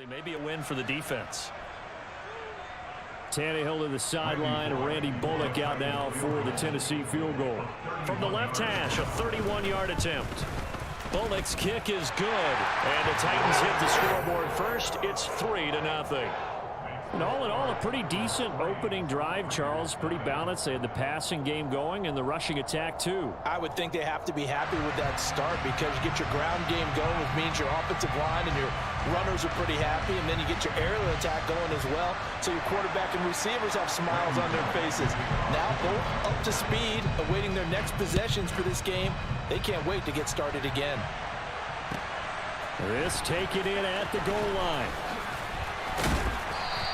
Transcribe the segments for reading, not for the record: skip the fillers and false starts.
Maybe a win for the defense. Tannehill to the sideline. Randy Bullock out now for the Tennessee field goal. From the left hash, a 31-yard attempt. Bullock's kick is good. And the Titans hit the scoreboard first. It's 3-0. And all in all, a pretty decent opening drive, Charles. Pretty balanced. They had the passing game going and the rushing attack, too. I would think they have to be happy with that start because you get your ground game going, which means your offensive line and your runners are pretty happy, and then you get your aerial attack going as well, so your quarterback and receivers have smiles on their faces. Now both up to speed, awaiting their next possessions for this game. They can't wait to get started again. This taken in at the goal line.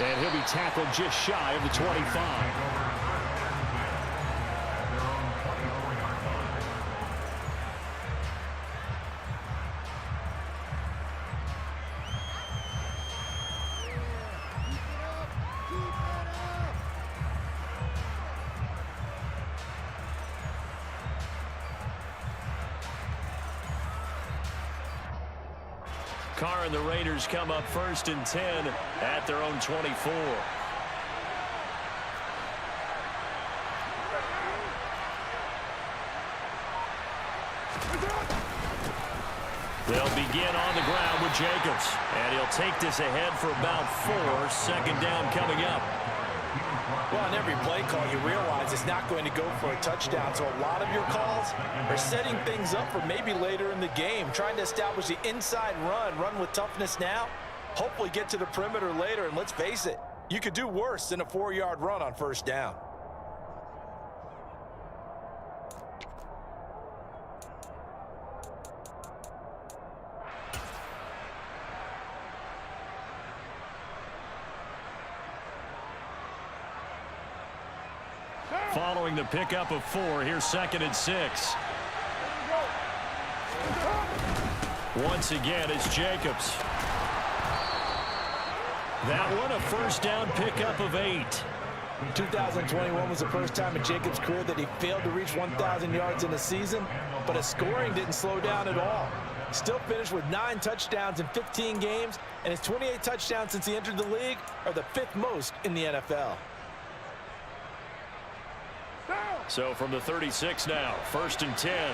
And he'll be tackled just shy of the 25. Carr and the Raiders come up 1st and 10 at their own 24. They'll begin on the ground with Jacobs. And he'll take this ahead for about 4. 2nd down coming up. Well, on every play call, you realize it's not going to go for a touchdown. So a lot of your calls are setting things up for maybe later in the game, trying to establish the inside run with toughness now, hopefully get to the perimeter later. And let's face it, you could do worse than a 4-yard run on 1st down. Following the pickup of 4, here's 2nd and 6. Once again, it's Jacobs. That one, a 1st down pickup of 8. 2021 was the first time in Jacobs' career that he failed to reach 1,000 yards in a season, but his scoring didn't slow down at all. Still finished with 9 touchdowns in 15 games, and his 28 touchdowns since he entered the league are the 5th most in the NFL. So from the 36 now, 1st and 10.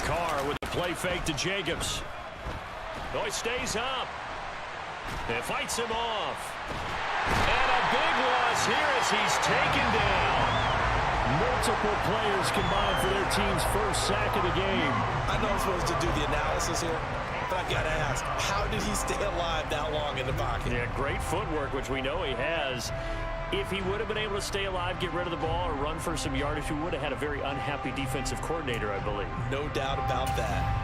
Carr with the play fake to Jacobs. Oh, he stays up. And fights him off. And a big loss here as he's taken down. Multiple players combined for their team's 1st sack of the game. I know I'm supposed to do the analysis here, but I've got to ask, how did he stay alive that long in the pocket? Yeah, great footwork, which we know he has. If he would have been able to stay alive, get rid of the ball, or run for some yardage, he would have had a very unhappy defensive coordinator, I believe. No doubt about that.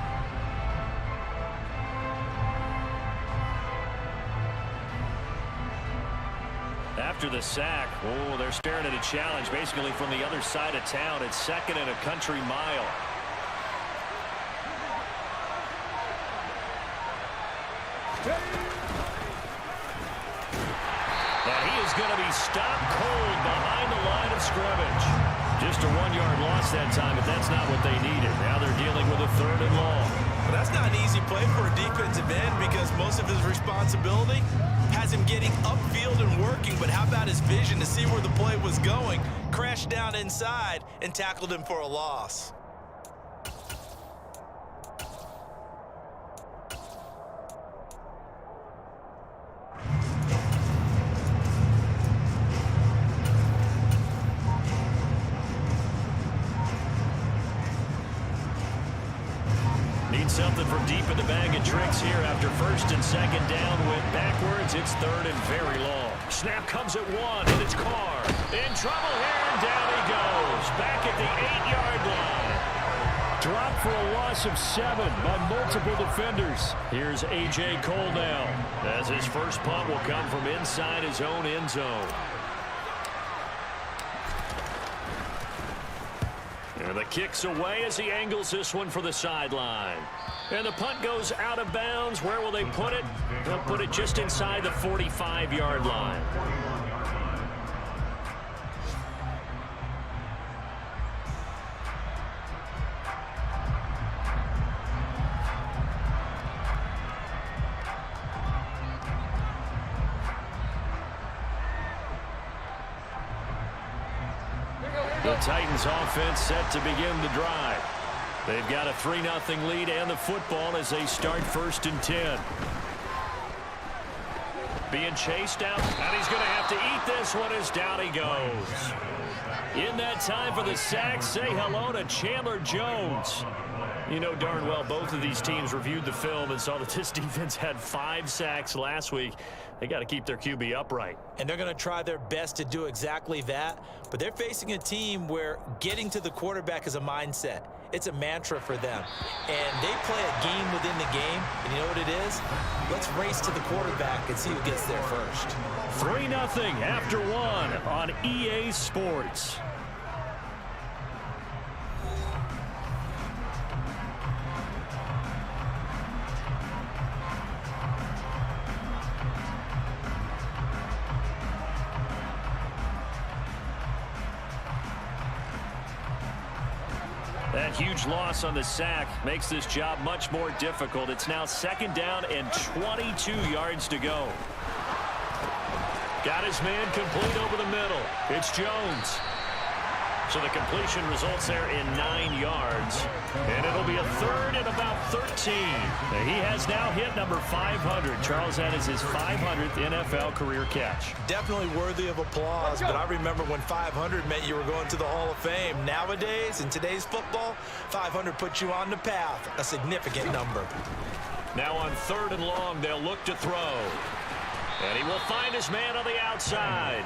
After the sack, oh, they're staring at a challenge basically from the other side of town. It's 2nd and a country mile. And he is going to be stopped cold behind the line of scrimmage. Just a 1-yard loss that time, but that's not what they needed. Now they're dealing with a 3rd and long. But that's not an easy play for a defensive end because most of his responsibility has him getting upfield and working, but how about his vision to see where the play was going, crashed down inside, and tackled him for a loss. Something from deep in the bag of tricks here after 1st and 2nd down. Went backwards. It's 3rd and very long. Snap comes at 1, and it's Carr. In trouble here, and down he goes. Back at the 8-yard line. Dropped for a loss of 7 by multiple defenders. Here's A.J. Cole now, as his first punt will come from inside his own end zone. And the kick's away as he angles this one for the sideline. And the punt goes out of bounds. Where will they put it? They'll put it just inside the 45-yard line. The Titans offense set to begin the drive. They've got a 3-0 lead and the football as they start 1st and 10. Being chased out, and he's going to have to eat this one as down he goes. In that time for the sack, say hello to Chandler Jones. You know darn well both of these teams reviewed the film and saw that this defense had 5 sacks last week. They got to keep their QB upright. And they're going to try their best to do exactly that. But they're facing a team where getting to the quarterback is a mindset. It's a mantra for them. And they play a game within the game. And you know what it is? Let's race to the quarterback and see who gets there first. 3-0 after 1 on EA Sports. That huge loss on the sack makes this job much more difficult. It's now 2nd down and 22 yards to go. Got his man complete over the middle. It's Jones. So the completion results there in 9 yards. And it'll be a 3rd and about 13. He has now hit number 500. Charles, that is his 500th NFL career catch. Definitely worthy of applause, but I remember when 500 meant you were going to the Hall of Fame. Nowadays, in today's football, 500 puts you on the path, a significant number. Now on 3rd and long, they'll look to throw. And he will find his man on the outside.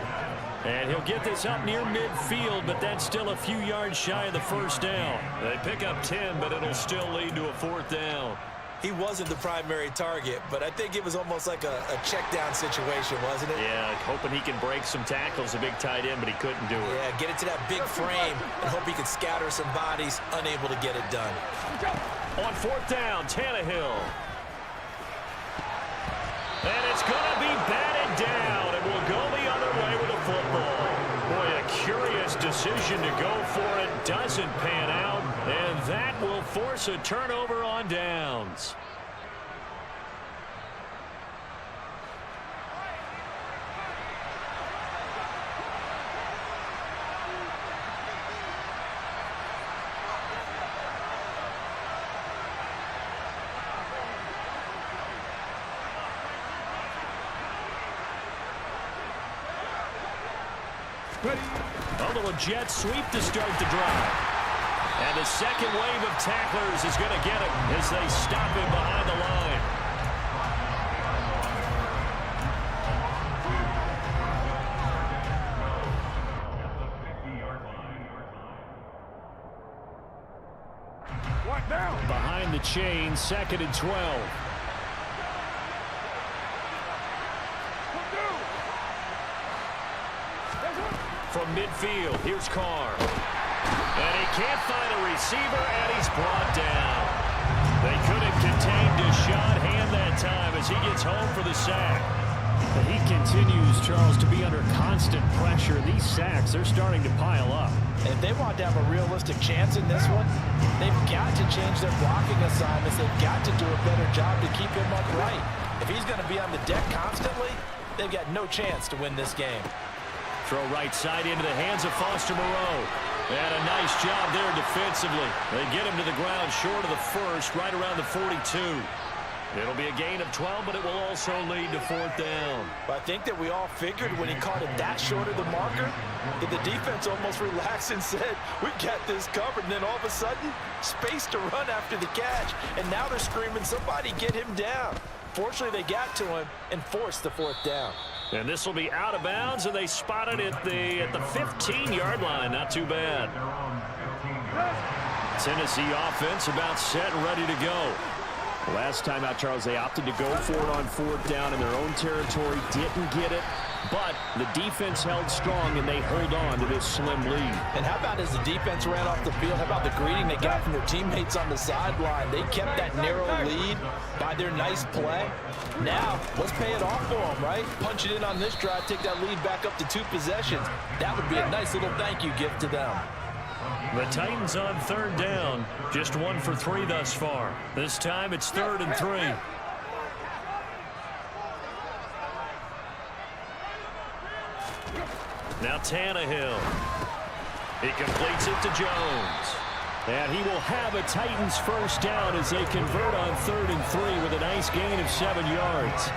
And he'll get this up near midfield, but that's still a few yards shy of the 1st down. They pick up 10, but it'll still lead to a 4th down. He wasn't the primary target, but I think it was almost like a check down situation, wasn't it? Yeah, hoping he can break some tackles, a big tight end, but he couldn't do it. Yeah, get it to that big frame and hope he can scatter some bodies, unable to get it done. On 4th down, Tannehill. And it's going to be batted down, and we'll go the other way with the football. Boy, a curious decision to go for it. Doesn't pan out, and that will force a turnover on downs. A little jet sweep to start the drive. And the second wave of tacklers is going to get him as they stop him behind the line. Behind the chain, 2nd and 12. From midfield, here's Carr. And he can't find a receiver, and he's brought down. They couldn't contain Deshaun Hand that time as he gets home for the sack. But he continues, Charles, to be under constant pressure. These sacks, they're starting to pile up. And if they want to have a realistic chance in this one, they've got to change their blocking assignments. They've got to do a better job to keep him upright. If he's going to be on the deck constantly, they've got no chance to win this game. Throw right side into the hands of Foster Moreau. And a nice job there defensively. They get him to the ground short of the 1st, right around the 42. It'll be a gain of 12, but it will also lead to 4th down. But I think that we all figured when he caught it that short of the marker that the defense almost relaxed and said, we got this covered. And then all of a sudden, space to run after the catch. And now they're screaming, somebody get him down. Fortunately, they got to him and forced the 4th down. And this will be out of bounds, and they spot it at the 15-yard line. Not too bad. Tennessee offense about set and ready to go. Last time out, Charles, they opted to go for it on 4th down in their own territory. Didn't get it, but the defense held strong, and they hold on to this slim lead. And how about as the defense ran off the field, how about the greeting they got from their teammates on the sideline? They kept that narrow lead by their nice play. Now, let's pay it off for them, right? Punch it in on this drive, take that lead back up to 2 possessions. That would be a nice little thank you gift to them. The Titans on 3rd down. Just 1 for 3 thus far. This time it's 3rd and 3. Now Tannehill. He completes it to Jones. And he will have a Titans first down as they convert on 3rd and 3 with a nice gain of 7 yards.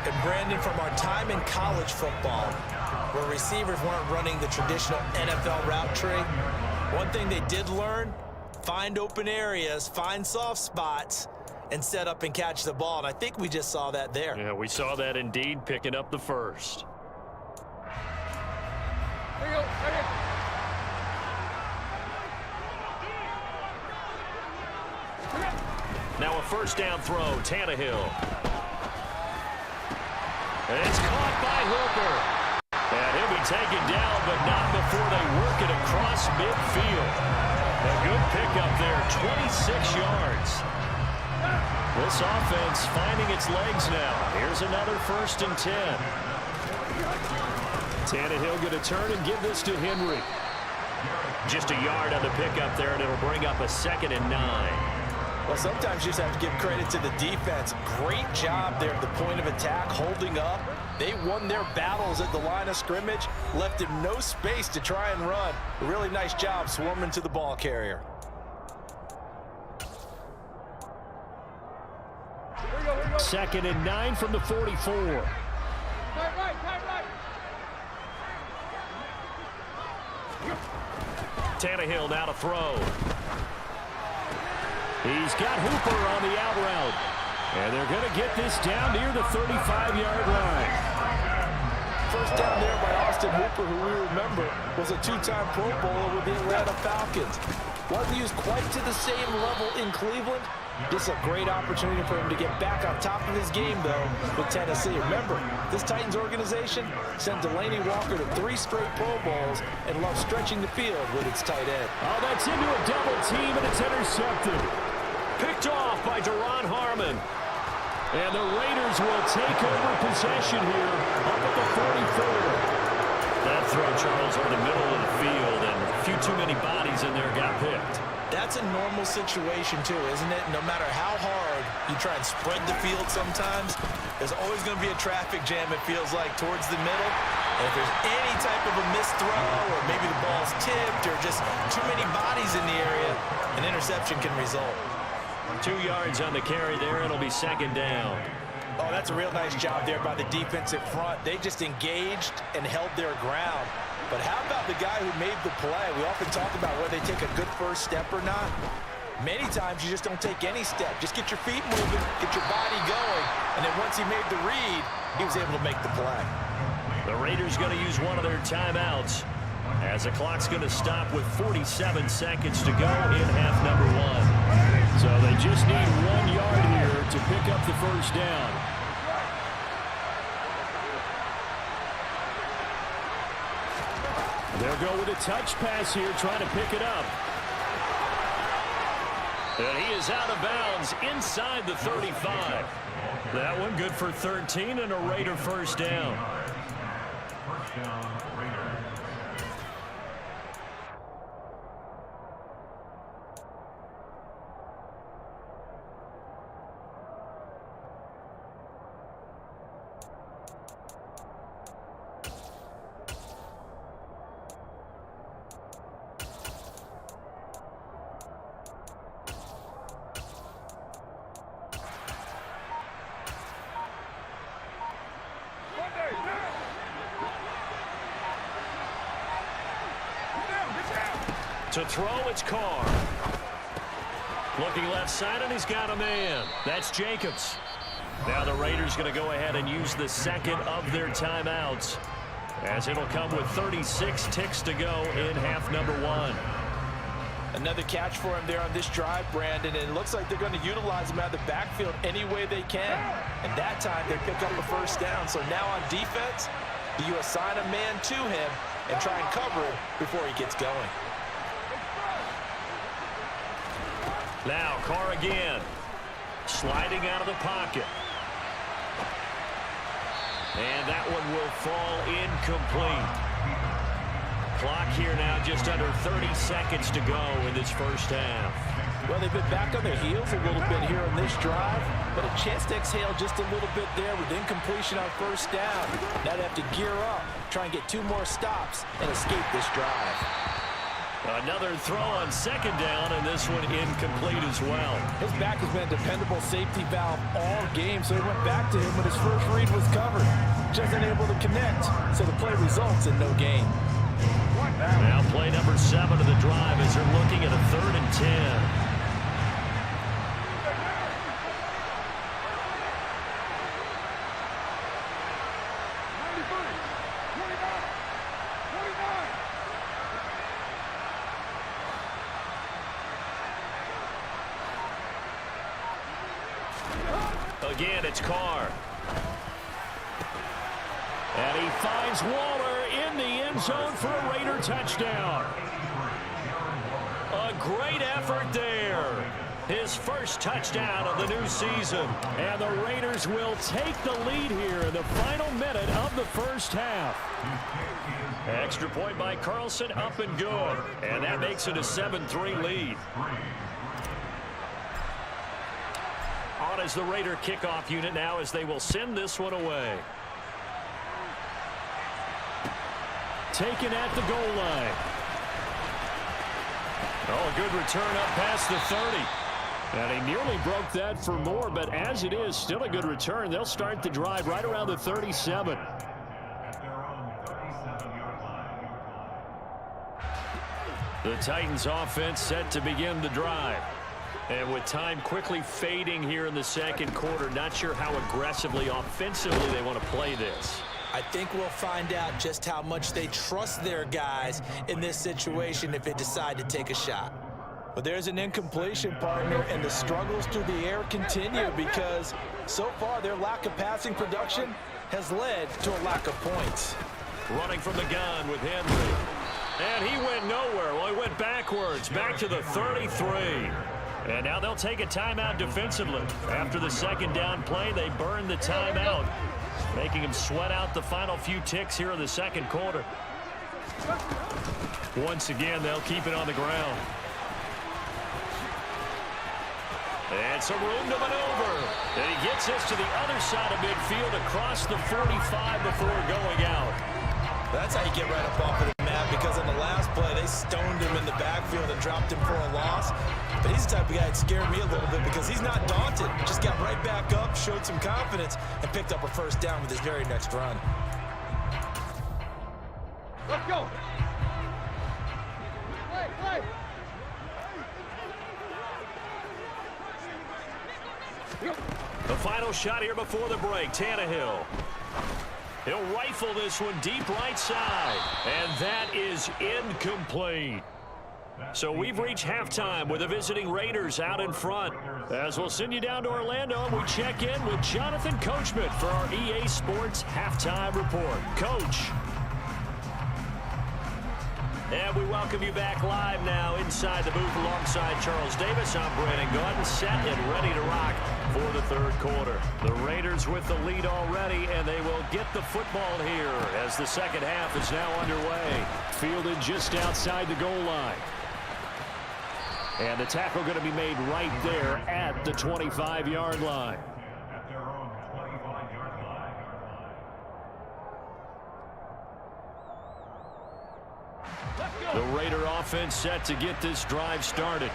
And Brandon, from our time in college football, where receivers weren't running the traditional NFL route tree, one thing they did learn, find open areas, find soft spots, and set up and catch the ball. And I think we just saw that there. Yeah, we saw that indeed, picking up the first. There you go. Right here. Now a first down throw, Tannehill. And it's caught by Hooper. And he'll be taken down, but not before they work it across midfield. A good pickup there, 26 yards. This offense finding its legs now. Here's another 1st and 10. Tannehill going to turn and give this to Henry. Just a yard on the pickup there, and it'll bring up a 2nd and 9. Well, sometimes you just have to give credit to the defense. Great job there at the point of attack, holding up. They won their battles at the line of scrimmage, left him no space to try and run. A really nice job swarming to the ball carrier. 2nd and 9 from the 44. Right. Tannehill now to throw. He's got Hooper on the out route. And they're going to get this down near the 35-yard line. First down there by Austin Hooper, who we remember was a 2-time Pro Bowler with the Atlanta Falcons. Wasn't used quite to the same level in Cleveland. This is a great opportunity for him to get back on top of his game, though, with Tennessee. Remember, this Titans organization sent Delaney Walker to 3 straight Pro Bowls and loves stretching the field with its tight end. Oh, that's into a double team, and it's intercepted. Picked off by Duron Harmon. And the Raiders will take over possession here up at the 44. That throw, Charles, over the middle of the field, and a few too many bodies in there got picked. That's a normal situation, too, isn't it? No matter how hard you try and spread the field sometimes, there's always going to be a traffic jam, it feels like, towards the middle. And if there's any type of a missed throw, or maybe the ball's tipped, or just too many bodies in the area, an interception can result. 2 yards on the carry there. It'll be 2nd down. Oh, that's a real nice job there by the defensive front. They just engaged and held their ground. But how about the guy who made the play? We often talk about whether they take a good first step or not. Many times you just don't take any step. Just get your feet moving, get your body going, and then once he made the read, he was able to make the play. The Raiders going to use one of their timeouts as the clock's going to stop with 47 seconds to go in half number 1. So they just need 1 yard here to pick up the first down. They'll go with a touch pass here, trying to pick it up. And he is out of bounds inside the 35. That one good for 13 and a Raider first down. To throw, it's Carr. Looking left side, and he's got a man. That's Jacobs. Now the Raiders going to go ahead and use the 2nd of their timeouts, as it'll come with 36 ticks to go in half number 1. Another catch for him there on this drive, Brandon, and it looks like they're going to utilize him out of the backfield any way they can. And that time they pick up a first down. So now on defense, do you assign a man to him and try and cover him before he gets going? Now Carr again, sliding out of the pocket. And that one will fall incomplete. Clock here now just under 30 seconds to go in this first half. Well, they've been back on their heels a little bit here on this drive, but a chance to exhale just a little bit there with incompletion on first down. Now they have to gear up, try and get 2 more stops, and escape this drive. Another throw on second down, and this one incomplete as well. His back has been a dependable safety valve all game, so he went back to him when his first read was covered. Just unable to connect, so the play results in no gain. Now play number 7 of the drive as they're looking at a 3rd and 10. Again, it's Carr. And he finds Waller in the end zone for a Raider touchdown. A great effort there. His first touchdown of the new season. And the Raiders will take the lead here in the final minute of the first half. Extra point by Carlson, up and good. And that makes it a 7-3 lead. On as the Raider kickoff unit now as they will send this one away. Taken at the goal line. Oh, a good return up past the 30. And he nearly broke that for more, but as it is, still a good return. They'll start the drive right around the 37. The Titans offense set to begin the drive. And with time quickly fading here in the second quarter, not sure how aggressively, offensively they want to play this. I think we'll find out just how much they trust their guys in this situation if they decide to take a shot. But there's an incompletion, partner, and the struggles through the air continue because so far their lack of passing production has led to a lack of points. Running from the gun with Henry. And he went nowhere. Well, he went backwards, back to the 33. And now they'll take a timeout defensively. After the second down play, they burn the timeout, making him sweat out the final few ticks here in the second quarter. Once again, they'll keep it on the ground. And some room to maneuver. And he gets this to the other side of midfield across the 45 before going out. That's how you get right up off of the mat, because on the last play, they stoned him in the backfield and dropped him for a loss. But he's the type of guy that scared me a little bit because he's not daunted. Just got right back up, showed some confidence, and picked up a first down with his very next run. Let's go. Play. The final shot here before the break, Tannehill. He'll rifle this one deep right side, and that is incomplete. So we've reached halftime with the visiting Raiders out in front. As we'll send you down to Orlando, and we check in with Jonathan Coachman for our EA Sports Halftime Report. Coach. And we welcome you back live now inside the booth alongside Charles Davis. I'm Brandon Gordon, set and ready to rock for the third quarter. The Raiders with the lead already, and they will get the football here as the second half is now underway. Fielded just outside the goal line. And the tackle going to be made right there at the 25-yard line. The Raider offense set to get this drive started.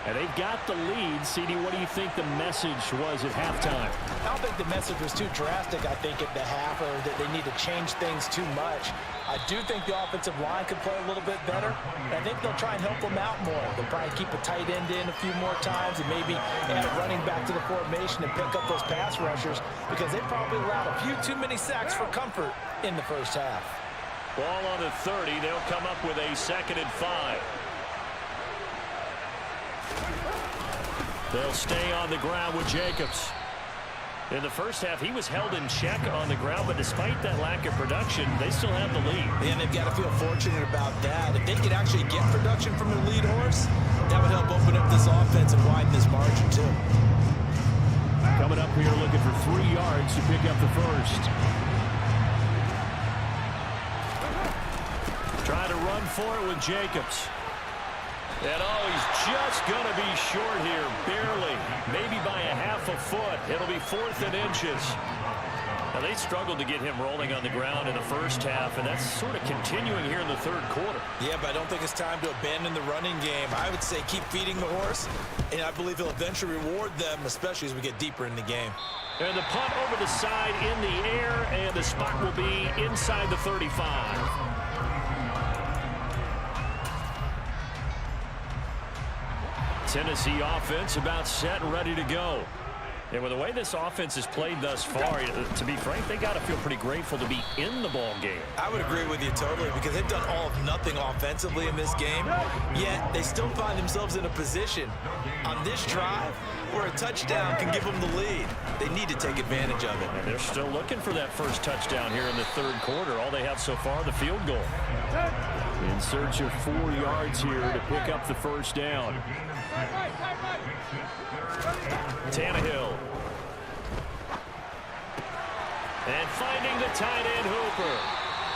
And they've got the lead. CD, what do you think the message was at halftime? I don't think the message was too drastic, I think, at the half, or that they need to change things too much. I do think the offensive line could play a little bit better. And I think they'll try and help them out more. They'll probably keep a tight end in a few more times and maybe add a running back to the formation and pick up those pass rushers because they probably allowed a few too many sacks for comfort in the first half. Ball on the 30. They'll come up with a 2nd and 5. They'll stay on the ground with Jacobs. In the first half, he was held in check on the ground, but despite that lack of production, they still have the lead. And they've got to feel fortunate about that. If they could actually get production from their lead horse, that would help open up this offense and widen this margin, too. Coming up here looking for 3 yards to pick up the first. Trying to run for it with Jacobs. And oh, he's just going to be short here, barely, maybe by a half a foot. It'll be 4th and inches. Now, they struggled to get him rolling on the ground in the first half, and that's sort of continuing here in the third quarter. Yeah, but I don't think it's time to abandon the running game. I would say keep feeding the horse, and I believe he'll eventually reward them, especially as we get deeper in the game. And the punt over the side in the air, and the spot will be inside the 35. Tennessee offense about set and ready to go. And with the way this offense has played thus far, to be frank, they got to feel pretty grateful to be in the ball game. I would agree with you totally, because they've done all of nothing offensively in this game, yet they still find themselves in a position on this drive where a touchdown can give them the lead. They need to take advantage of it. And they're still looking for that first touchdown here in the third quarter. All they have so far, the field goal. In search of 4 yards here to pick up the first down. Tannehill. And finding the tight end Hooper.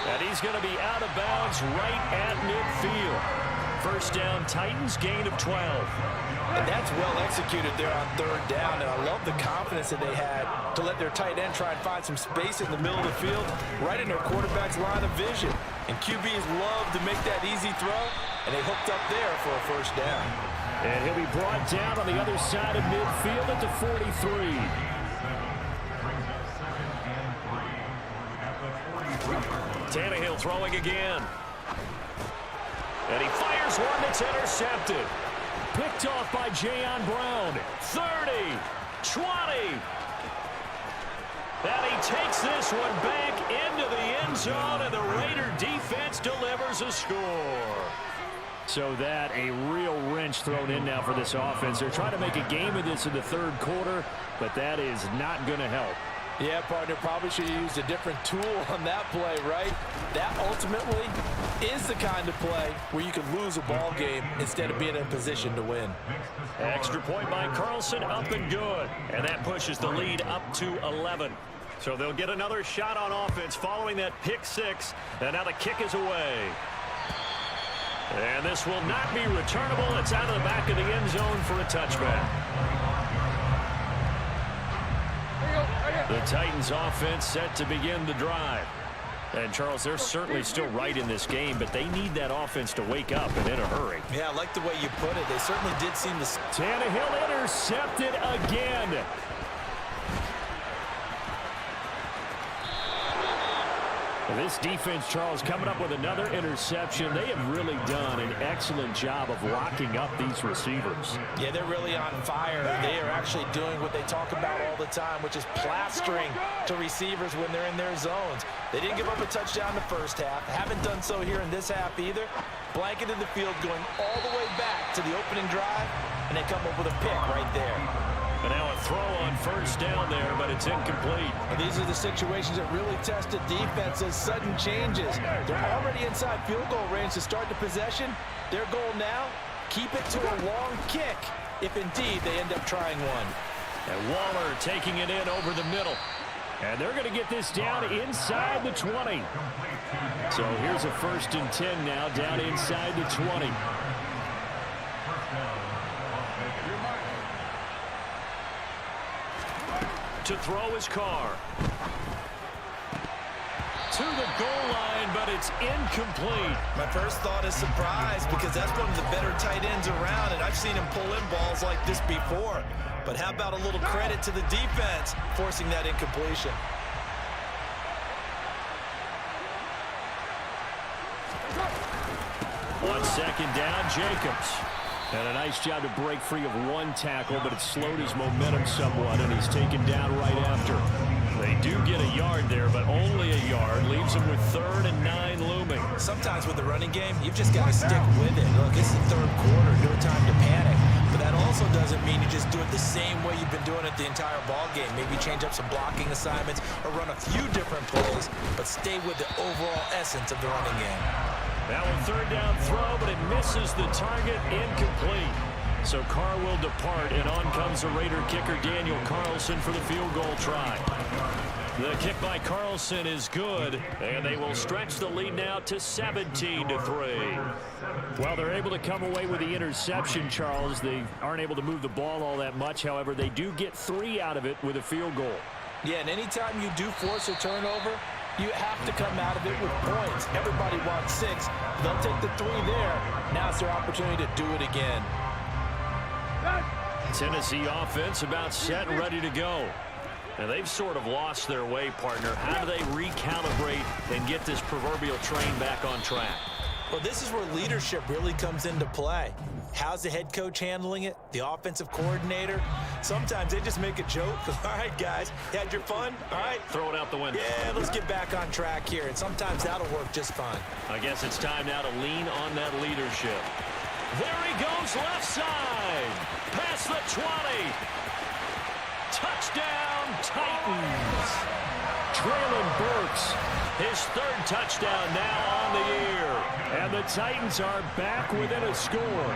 And he's going to be out of bounds right at midfield. First down, Titans, gain of 12. And that's well executed there on third down, and I love the confidence that they had to let their tight end try and find some space in the middle of the field, right in their quarterback's line of vision. And QBs love to make that easy throw, and they hooked up there for a first down. And he'll be brought down on the other side of midfield at the 43. Tannehill throwing again. And he fires one that's intercepted. Picked off by Jayon Brown. 30, 20. And he takes this one back into the end zone, and the Raider defense delivers a score. So that a real wrench thrown in now for this offense. They're trying to make a game of this in the third quarter, but that is not going to help. Yeah, partner, probably should have used a different tool on that play, right? That ultimately is the kind of play where you can lose a ball game instead of being in a position to win. Extra point by Carlson, up and good. And that pushes the lead up to 11. So they'll get another shot on offense following that pick six. And now the kick is away. And this will not be returnable. It's out of the back of the end zone for a touchback. The Titans offense set to begin the drive. And, Charles, they're certainly still right in this game, but they need that offense to wake up and in a hurry. Yeah, I like the way you put it. They certainly did seem to... Tannehill intercepted again. This defense, Charles, coming up with another interception. They have really done an excellent job of locking up these receivers. Yeah, they're really on fire. They are actually doing what they talk about all the time, which is plastering to receivers when they're in their zones. They didn't give up a touchdown in the first half. Haven't done so here in this half either. Blanketed the field going all the way back to the opening drive, and they come up with a pick right there. And now a throw on first down there, but it's incomplete. And these are the situations that really test the defense's sudden changes. They're already inside field goal range to start the possession. Their goal now, keep it to a long kick, if indeed they end up trying one. And Waller taking it in over the middle. And they're going to get this down inside the 20. So here's a 1st and 10 now, down inside the 20. To throw his car. To the goal line, but it's incomplete. My first thought is surprise, because that's one of the better tight ends around, and I've seen him pull in balls like this before. But how about a little credit to the defense forcing that incompletion? On second down, Jacobs. And a nice job to break free of one tackle, but it slowed his momentum somewhat, and he's taken down right after. They do get a yard there, but only a yard. Leaves him with 3rd and 9 looming. Sometimes with the running game, you've just got to stick with it. Look, it's the third quarter, no time to panic. But that also doesn't mean you just do it the same way you've been doing it the entire ball game. Maybe change up some blocking assignments or run a few different plays, but stay with the overall essence of the running game. Now a 3rd down throw, but it misses the target, incomplete. So Carr will depart, and on comes the Raider kicker, Daniel Carlson, for the field goal try. The kick by Carlson is good, and they will stretch the lead now to 17-3. Well, they're able to come away with the interception, Charles. They aren't able to move the ball all that much. However, they do get 3 out of it with a field goal. Yeah, and anytime you do force a turnover, you have to come out of it with points. Everybody wants 6. They'll take the 3 there. Now it's their opportunity to do it again. Tennessee offense about set and ready to go. And they've sort of lost their way, partner. How do they recalibrate and get this proverbial train back on track? Well, this is where leadership really comes into play. How's the head coach handling it? The offensive coordinator? Sometimes they just make a joke. All right, guys, you had your fun? All right. Throw it out the window. Yeah, let's get back on track here. And sometimes that'll work just fine. I guess it's time now to lean on that leadership. There he goes, left side. Past the 20. Touchdown, Titans. Traylon Burks, his 3rd touchdown now on the year. And the Titans are back within a score.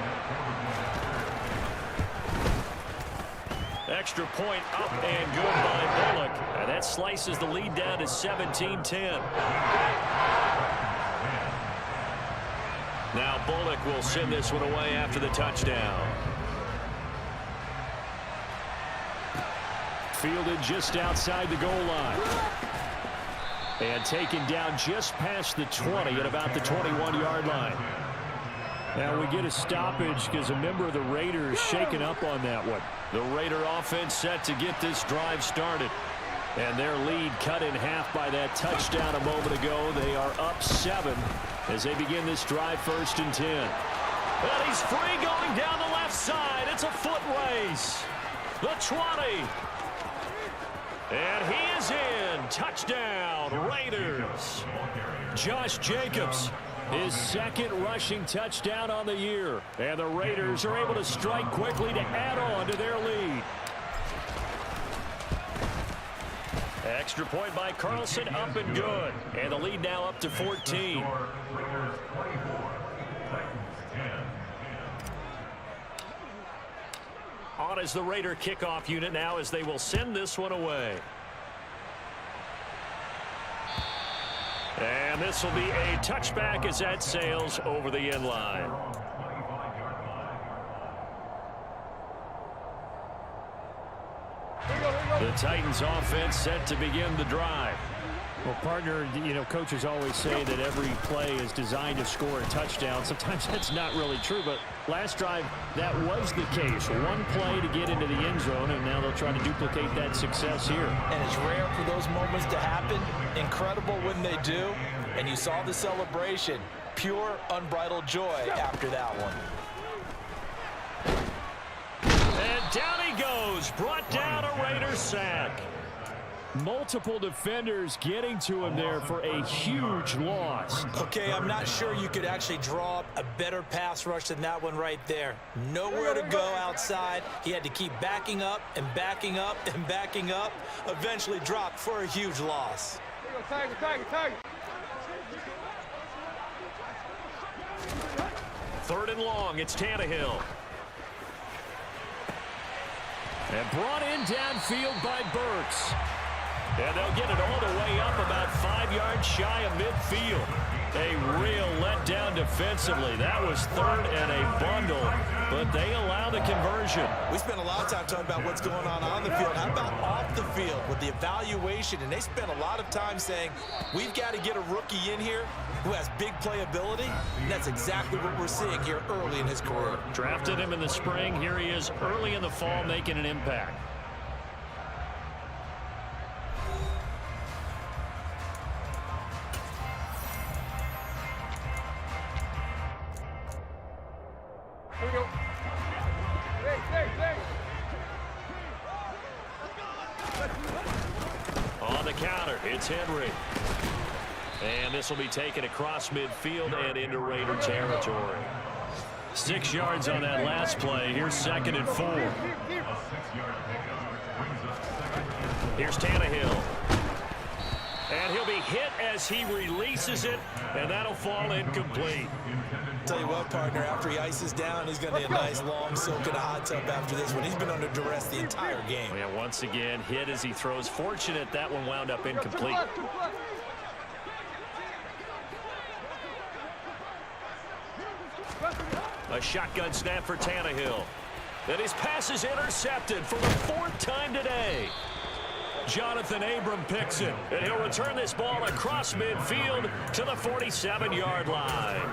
Extra point up and good by Bullock. And that slices the lead down to 17-10. Now Bullock will send this one away after the touchdown. Fielded just outside the goal line. And taken down just past the 20 at about the 21-yard line. Now we get a stoppage because a member of the Raiders shaken up on that one. The Raider offense set to get this drive started. And their lead cut in half by that touchdown a moment ago. They are up 7 as they begin this drive 1st and 10. And he's free going down the left side. It's a foot race. The 20. And he is in. Touchdown, Raiders. Josh Jacobs, his 2nd rushing touchdown on the year. And the Raiders are able to strike quickly to add on to their lead. Extra point by Carlson, up and good. And the lead now up to 14. On is the Raider kickoff unit now as they will send this one away. And this will be a touchback as that sails over the end line. The Titans offense set to begin the drive. Well, partner, you know, coaches always say that every play is designed to score a touchdown. Sometimes that's not really true, but last drive, that was the case. One play to get into the end zone, and now they'll try to duplicate that success here. And it's rare for those moments to happen. Incredible when they do. And you saw the celebration. Pure, unbridled joy after that one. And down he goes. Brought down a Raider sack. Multiple defenders getting to him there for a huge loss. Okay, I'm not sure you could actually draw up a better pass rush than that one right there. Nowhere to go outside. He had to keep backing up and backing up and backing up. Eventually dropped for a huge loss. Third and long, it's Tannehill. And brought in downfield by Burks. And they'll get it all the way up about 5 yards shy of midfield. A real letdown defensively. That was 3rd and a bundle, but they allow the conversion. We spent a lot of time talking about what's going on the field. How about off the field with the evaluation? And they spent a lot of time saying, we've got to get a rookie in here who has big playability. And that's exactly what we're seeing here early in his career. Drafted him in the spring. Here he is early in the fall making an impact. Here we go. Hey. On the counter, it's Henry. And this will be taken across midfield and into Raider territory. 6 yards on that last play. Here's 2nd and 4. Here's Tannehill. And he'll be hit as he releases it, and that'll fall incomplete. Tell you what, partner, after he ices down, he's going to need a nice long soak in a hot tub after this one. He's been under duress the entire game. Yeah, once again, hit as he throws. Fortunate that one wound up incomplete. A shotgun snap for Tannehill. And his pass is intercepted for the 4th time today. Jonathan Abram picks it, and he'll return this ball across midfield to the 47-yard line.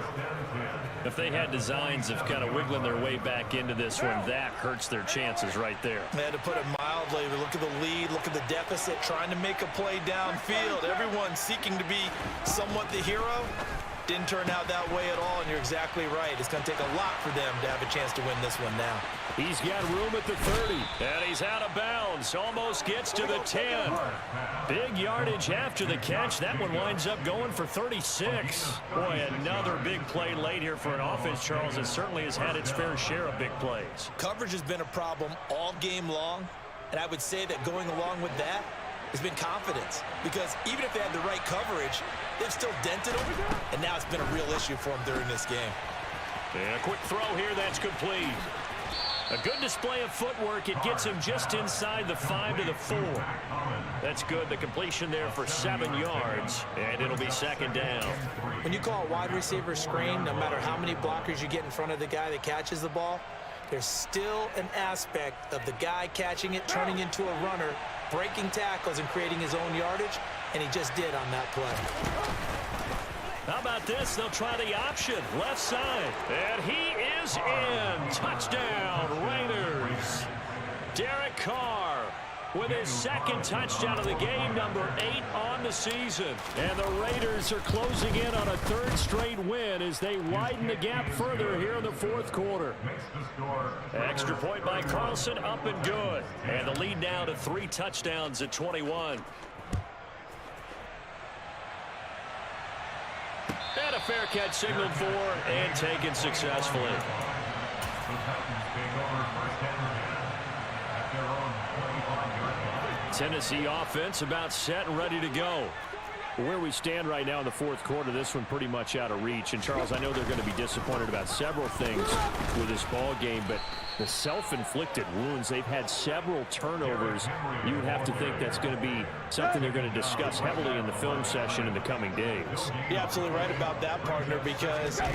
If they had designs of kind of wiggling their way back into this one, that hurts their chances right there. They had to put it mildly. Look at the lead, look at the deficit, trying to make a play downfield. Everyone seeking to be somewhat the hero. Didn't turn out that way at all, and you're exactly right. It's going to take a lot for them to have a chance to win this one now. He's got room at the 30. And he's out of bounds. Almost gets to the 10. Big yardage after the catch. That one winds up going for 36. Boy, another big play late here for an offense, Charles, that certainly has had its fair share of big plays. Coverage has been a problem all game long, and I would say that going along with that has been confidence, because even if they had the right coverage, they've still dented over there, and now it's been a real issue for them during this game. And a quick throw here, that's complete. A good display of footwork. It gets him just inside the 5 to the 4. That's good. The completion there for 7 yards, and it'll be 2nd down. When you call a wide receiver screen, no matter how many blockers you get in front of the guy that catches the ball, there's still an aspect of the guy catching it, turning into a runner, breaking tackles and creating his own yardage, and he just did on that play. How about this? They'll try the option, left side, and he is in. Touchdown, Raiders. Derek Carr with his 2nd touchdown of the game, number 8 on the season. And the Raiders are closing in on a 3rd straight win as they widen the gap further here in the 4th quarter. Extra point by Carlson, up and good. And the lead now to 3 touchdowns at 21. And a fair catch signaled for and taken successfully. Tennessee offense about set and ready to go. Where we stand right now in the 4th quarter, this one pretty much out of reach. And, Charles, I know they're going to be disappointed about several things with this ball game, but the self-inflicted wounds, they've had several turnovers. You would have to think that's going to be something they're going to discuss heavily in the film session in the coming days. You're absolutely right about that, partner, because they're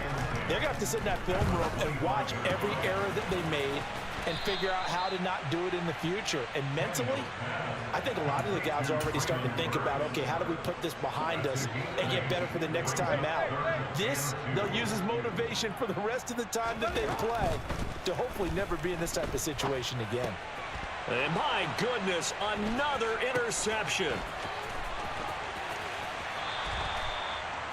going to have to sit in that film room and watch every error that they made and figure out how to not do it in the future. And mentally, I think a lot of the guys are already starting to think about, okay, how do we put this behind us and get better for the next time out? This, they'll use as motivation for the rest of the time that they play to hopefully never be in this type of situation again. And my goodness, another interception.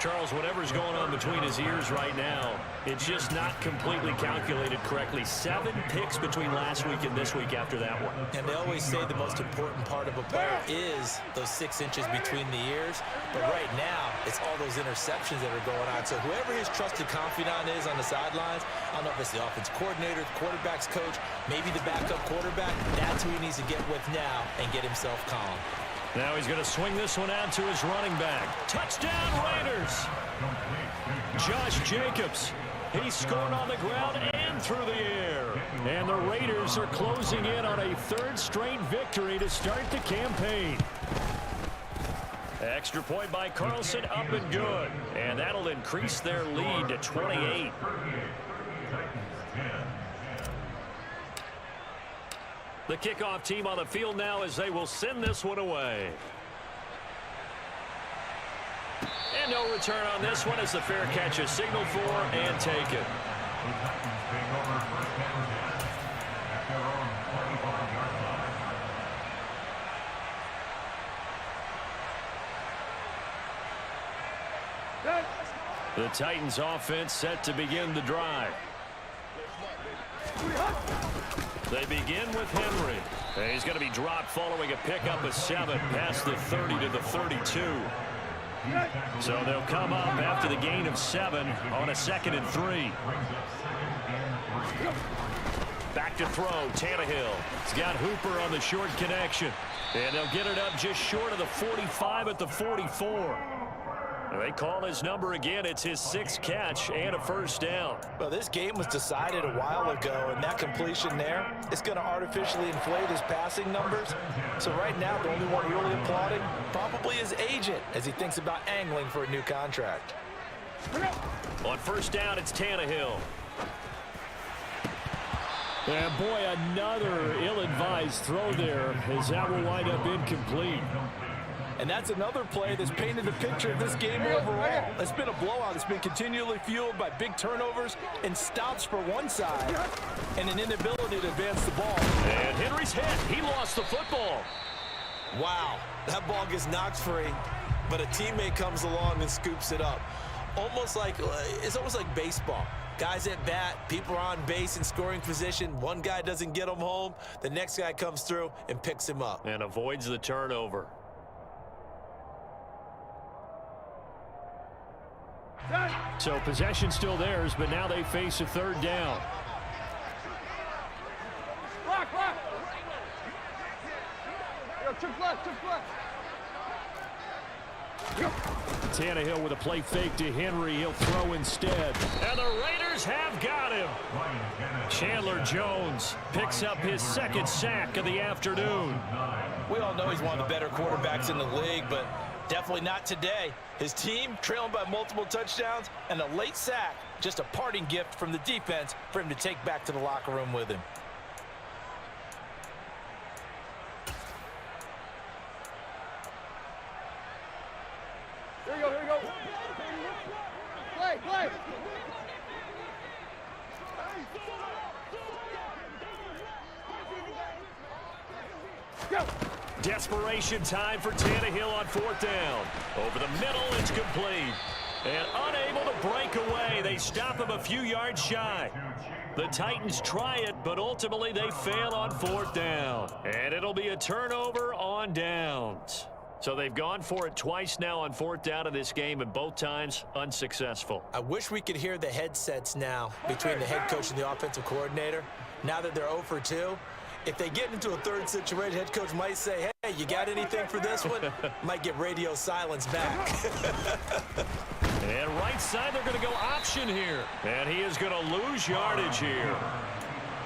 Charles, whatever's going on between his ears right now, it's just not completely calculated correctly. 7 picks between last week and this week after that one. And they always say the most important part of a player is those 6 inches between the ears. But right now, it's all those interceptions that are going on. So whoever his trusted confidant is on the sidelines, I don't know if it's the offense coordinator, the quarterback's coach, maybe the backup quarterback, that's who he needs to get with now and get himself calm. Now he's going to swing this one out to his running back. Touchdown, Raiders! Josh Jacobs. He scored on the ground and through the air. And the Raiders are closing in on a 3rd straight victory to start the campaign. Extra point by Carlson, up and good. And that'll increase their lead to 28. The kickoff team on the field now as they will send this one away. And no return on this one as the fair catch is signaled for and taken. The Titans offense set to begin the drive. They begin with Henry. And he's going to be dropped following a pickup of 7 past the 30 to the 32. So they'll come up after the gain of 7 on a 2nd and 3. Back to throw, Tannehill. He's got Hooper on the short connection. And they'll get it up just short of the 45 at the 44. They call his number again. It's his 6th catch and a first down. Well, this game was decided a while ago, and that completion there is going to artificially inflate his passing numbers. So right now, the only one really applauding probably his agent as he thinks about angling for a new contract. On first down, it's Tannehill. And boy, another ill-advised throw there as that will wind up incomplete. And that's another play that's painted the picture of this game overall. It's been a blowout. It's been continually fueled by big turnovers and stops for one side and an inability to advance the ball. And Henry's hit. He lost the football. Wow, that ball gets knocked free, but a teammate comes along and scoops it up. It's almost like baseball. Guys at bat, people are on base in scoring position. One guy doesn't get him home. The next guy comes through and picks him up. And avoids the turnover. So possession still theirs, but now they face a third down. Block, block. Yo, took left. Tannehill with a play fake to Henry. He'll throw instead. And the Raiders have got him. Chandler Jones picks up his 2nd sack of the afternoon. We all know he's one of the better quarterbacks in the league, but definitely not today. His team trailing by multiple touchdowns and a late sack, just a parting gift from the defense for him to take back to the locker room with him. Here we go. Play. Go. Desperation time for Tannehill on 4th down. Over the middle, it's complete. And unable to break away, they stop him a few yards shy. The Titans try it, but ultimately they fail on 4th down. And it'll be a turnover on downs. So they've gone for it twice now on 4th down in this game, and both times unsuccessful. I wish we could hear the headsets now between the head coach and the offensive coordinator. Now that they're 0 for 2, if they get into a third situation, head coach might say, hey, you got anything for this one? Might get radio silence back. And right side, they're going to go option here. And he is going to lose yardage here.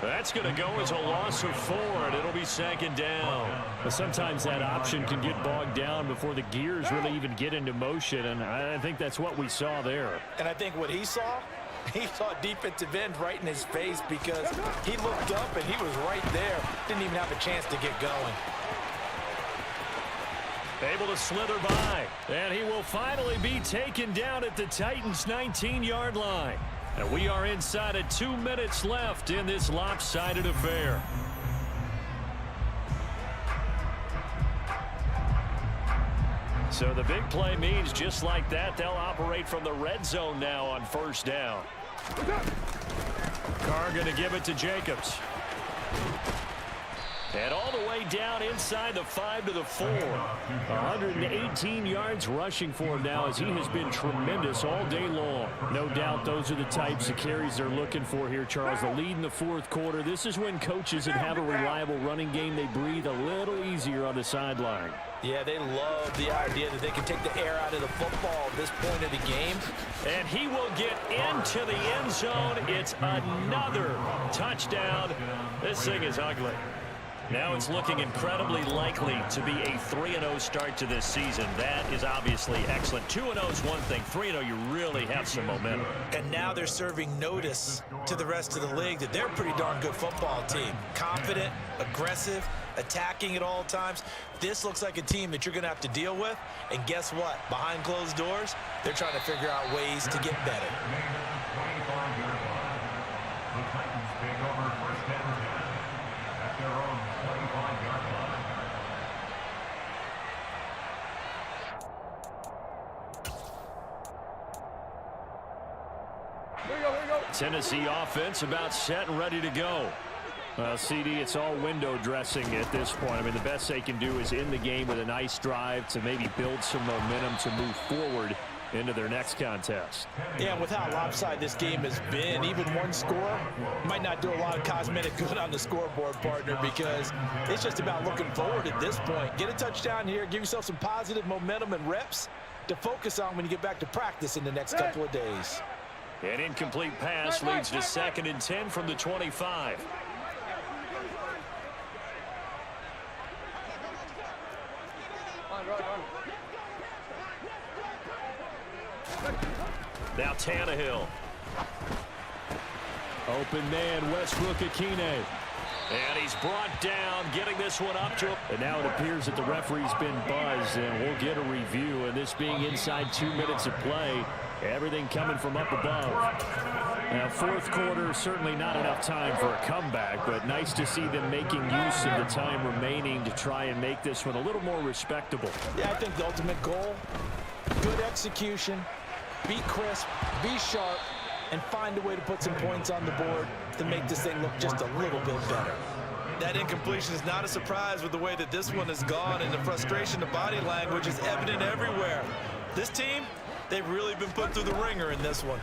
That's going to go as a loss of 4, and it'll be 2nd down. But sometimes that option can get bogged down before the gears really even get into motion, and I think that's what we saw there. And I think what he saw defensive end right in his face because he looked up and he was right there. Didn't even have a chance to get going. Able to slither by, and he will finally be taken down at the Titans' 19-yard line. And we are inside of 2 minutes left in this lopsided affair. So the big play means just like that, they'll operate from the red zone now on 1st down. Carr going to give it to Jacobs. And all the way down inside the 5 to the 4. 118 yards rushing for him now as he has been tremendous all day long. No doubt those are the types of carries they're looking for here, Charles. The lead in the 4th quarter. This is when coaches that have a reliable running game, they breathe a little easier on the sideline. Yeah, they love the idea that they can take the air out of the football at this point of the game. And he will get into the end zone. It's another touchdown. This thing is ugly. Now it's looking incredibly likely to be a 3-0 start to this season. That is obviously excellent. 2-0 is one thing. 3-0, you really have some momentum. And now they're serving notice to the rest of the league that they're a pretty darn good football team. Confident, aggressive, attacking at all times. This looks like a team that you're going to have to deal with. And guess what? Behind closed doors, they're trying to figure out ways to get better. Here we go. Tennessee offense about set and ready to go. CD, it's all window dressing at this point. I mean, the best they can do is in the game with a nice drive to maybe build some momentum to move forward into their next contest. Yeah, and with how lopsided this game has been, even one score might not do a lot of cosmetic good on the scoreboard, partner, because it's just about looking forward at this point. Get a touchdown here, give yourself some positive momentum and reps, to focus on when you get back to practice in the next couple of days. An incomplete pass leads to 2nd and 10 from the 25. Now Tannehill. Open man, Westbrook Akine. And he's brought down, getting this one up to him. And now it appears that the referee's been buzzed, and we'll get a review. And this being inside 2 minutes of play, everything coming from up above. Now, fourth quarter, certainly not enough time for a comeback, but nice to see them making use of the time remaining to try and make this one a little more respectable. Yeah, I think the ultimate goal, good execution, be crisp, be sharp, and find a way to put some points on the board to make this thing look just a little bit better. That incompletion is not a surprise with the way that this one has gone, and the frustration, the body language is evident everywhere. This team, they've really been put through the ringer in this one.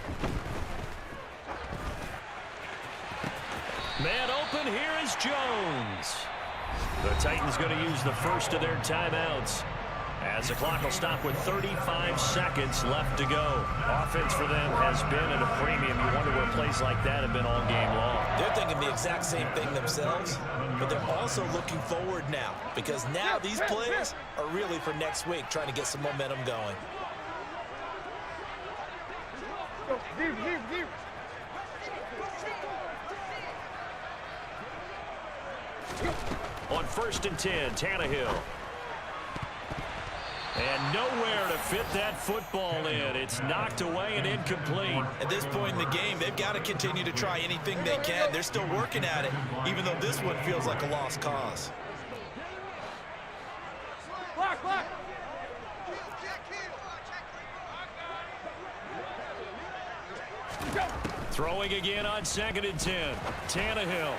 Man open, here is Jones. The Titans going to use the first of their timeouts, as the clock will stop with 35 seconds left to go. Offense for them has been at a premium. You wonder where plays like that have been all game long. They're thinking the exact same thing themselves, but they're also looking forward now, because now these plays are really for next week, trying to get some momentum going. On 1st and 10, Tannehill. And nowhere to fit that football in. It's knocked away and incomplete. At this point in the game, they've got to continue to try anything they can. They're still working at it, even though this one feels like a lost cause. Block, block. Throwing again on 2nd and 10. Tannehill.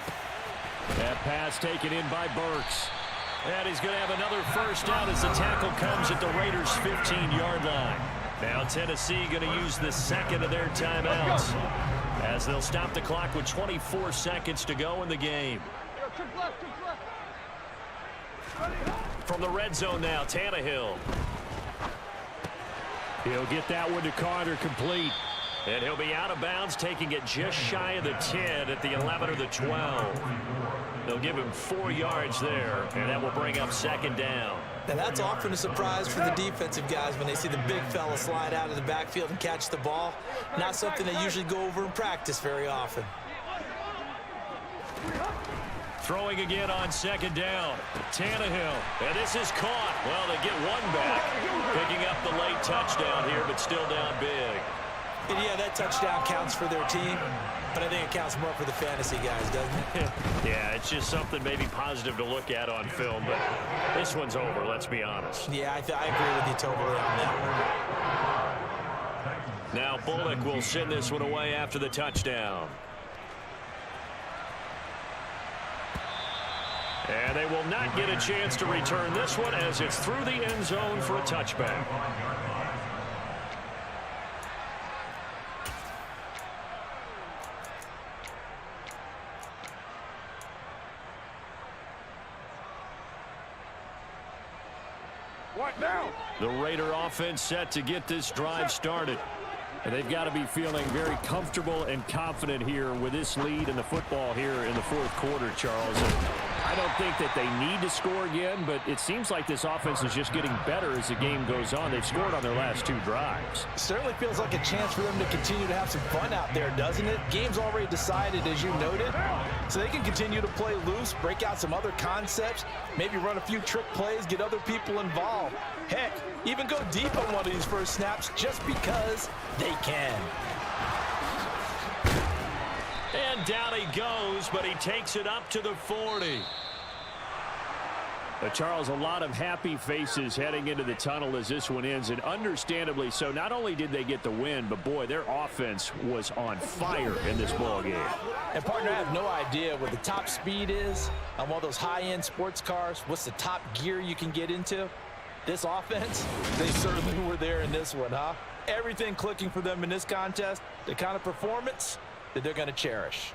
That pass taken in by Burks. And he's going to have another first down as the tackle comes at the Raiders' 15-yard line. Now Tennessee going to use the second of their timeouts, as they'll stop the clock with 24 seconds to go in the game. From the red zone now, Tannehill. He'll get that one to Carter, complete. And he'll be out of bounds, taking it just shy of the 10 at the 11 or the 12. They'll give him 4 yards there, and that will bring up 2nd down. Now that's often a surprise for the defensive guys when they see the big fella slide out of the backfield and catch the ball. Not something they usually go over in practice very often. Throwing again on 2nd down. Tannehill. And this is caught. Well, they get one back. Picking up the late touchdown here, but still down big. And yeah, that touchdown counts for their team, but I think it counts more for the fantasy guys, doesn't it? Yeah, it's just something maybe positive to look at on film, but this one's over, let's be honest. Yeah, I agree with you totally on that one. Now Bullock will send this one away after the touchdown. And they will not get a chance to return this one, as it's through the end zone for a touchback. What now? The Raider offense set to get this drive started. And they've got to be feeling very comfortable and confident here with this lead in the football here in the fourth quarter, Charles. And I don't think that they need to score again, but it seems like this offense is just getting better as the game goes on. They've scored on their last 2 drives. Certainly feels like a chance for them to continue to have some fun out there, doesn't it? Game's already decided, as you noted, so they can continue to play loose, break out some other concepts, maybe run a few trick plays, get other people involved. Heck, even go deep on one of these first snaps just because they can. And down he goes, but he takes it up to the 40. Charles, a lot of happy faces heading into the tunnel as this one ends, and understandably so. Not only did they get the win, but boy, their offense was on fire in this ball game. And partner, I have no idea what the top speed is on one of those high-end sports cars. What's the top gear you can get into? This offense, they certainly were there in this one, huh? Everything clicking for them in this contest, the kind of performance that they're going to cherish.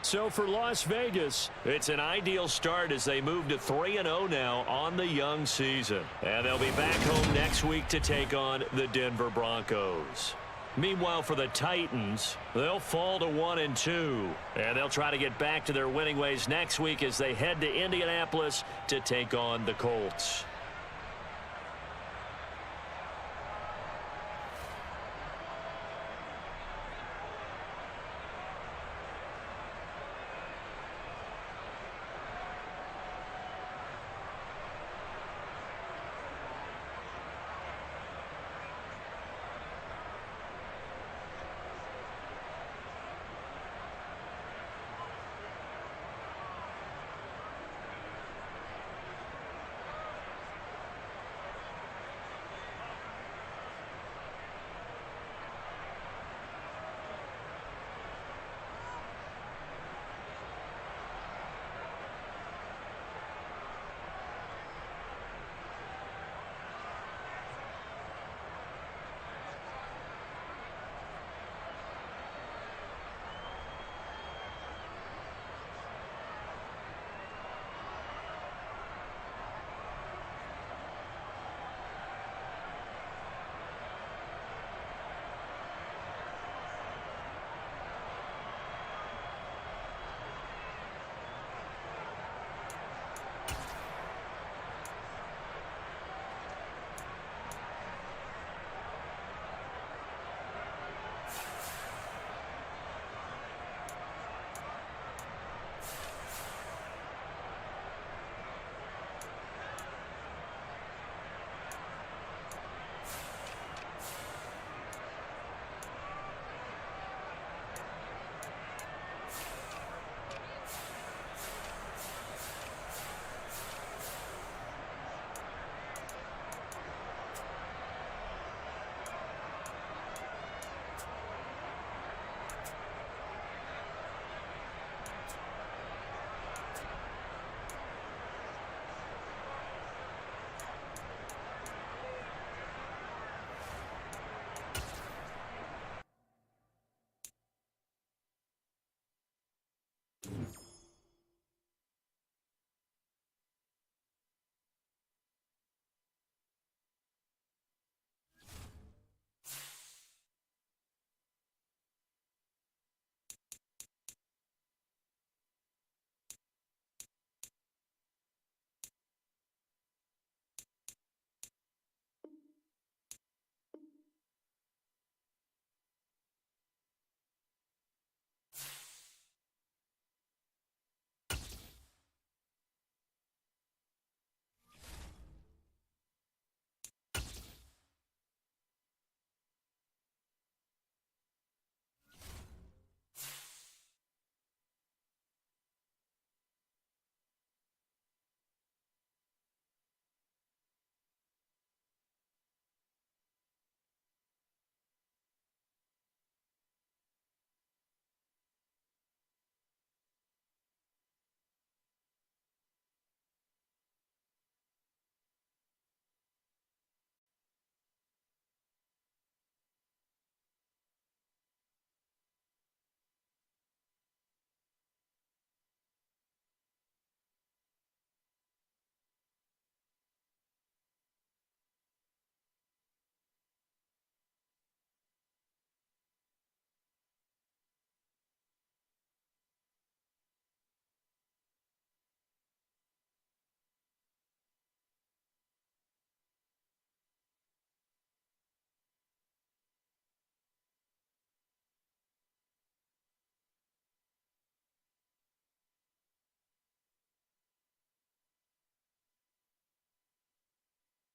So for Las Vegas, it's an ideal start as they move to 3-0 now on the young season. And they'll be back home next week to take on the Denver Broncos. Meanwhile, for the Titans, they'll fall to 1-2. And they'll try to get back to their winning ways next week as they head to Indianapolis to take on the Colts.